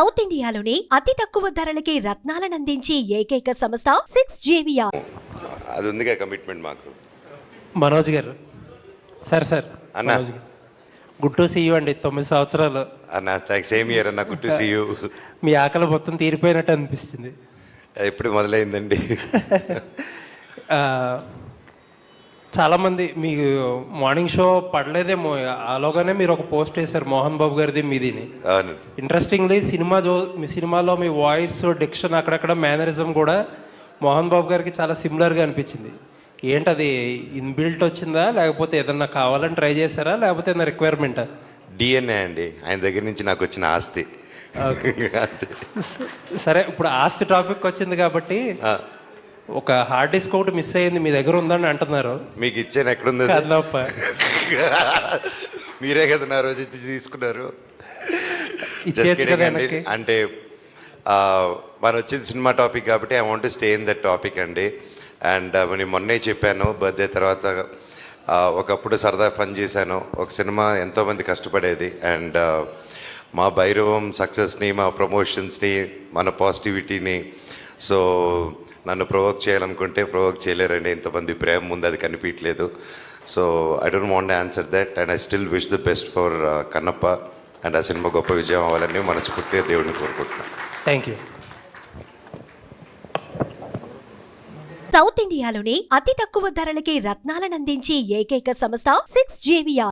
South ఇండియాలోని అతి తక్కువ ధరలకి రత్నాలనందించే ఏకైక సంస్థ 6JVR. అది ఉందిగా కమిట్మెంట్ మాకు. మనోజ్ గారు సార్ అన్న. మనోజ్ గారు గుడ్ టు సీ యూ అండి. 9 సంవత్సరాలు అన్న థ్యాంక్స్. సేమ్ ఇయర్ అన్న. Good to see you. మీ ఆకలి మొత్తం తీరిపోయినట్టు అనిపిస్తుంది. ఎప్పుడు మొదలైందండి? చాలామంది మీకు మార్నింగ్ షో పడలేదేమో, అలాగానే మీరు ఒక పోస్ట్ వేశారు మోహన్ బాబు గారిది మీదిని. అవును. ఇంట్రెస్టింగ్లీ మీ సినిమాలో మీ వాయిస్ డిక్షన్ అక్కడక్కడ మేనరిజం కూడా మోహన్ బాబు గారికి చాలా సిమిలర్గా అనిపించింది. ఏంటది ఇన్బిల్ట్ వచ్చిందా, లేకపోతే ఏదన్నా కావాలని ట్రై చేశారా, లేకపోతే ఏదైనా రిక్వైర్మెంటా? డిఎన్ఏ అండి, ఆయన దగ్గర నుంచి నాకు వచ్చిన ఆస్తి. సరే, ఇప్పుడు ఆస్తి టాపిక్ వచ్చింది కాబట్టి ఒక హార్డ్ డిస్క్ ఒకటి మిస్ అయ్యింది, మీ దగ్గర ఉందని అంటున్నారు. మీకు ఇచ్చాను, ఎక్కడుంది? కదలప్ప, మీరే కదా నా రోజు తీసుకున్నారు. ఇచ్చేది కదా. అంటే మనం వచ్చింది సినిమా టాపిక్ కాబట్టి I want to stay in that topic అండి. అండ్ నేను మొన్నే చెప్పాను, బర్త్డే తర్వాత ఒకప్పుడు సరదా ఫన్ చేశాను. ఒక సినిమా ఎంతోమంది కష్టపడేది, అండ్ మా భైరవం సక్సెస్ని, మా ప్రమోషన్స్ని, మన పాజిటివిటీని, సో నన్ను ప్రొవోక్ చేయాలనుకుంటే ప్రొవోక్ చేయలేరండి. ఇంతమంది ప్రేమ ముందు అది కనిపించలేదు. So I don't want answer that, and I still wish the best for Kannappa. And ఆ సినిమా గొప్ప విజయం అవ్వాలని మనస్ఫూర్తిగా దేవుడిని కోరుకుంటున్నాను. Thank you. సౌత్ ఇండియాలోని అతి తక్కువ ధరలకి రత్నాలనందించే ఏకైక సంస్థ 6JVR.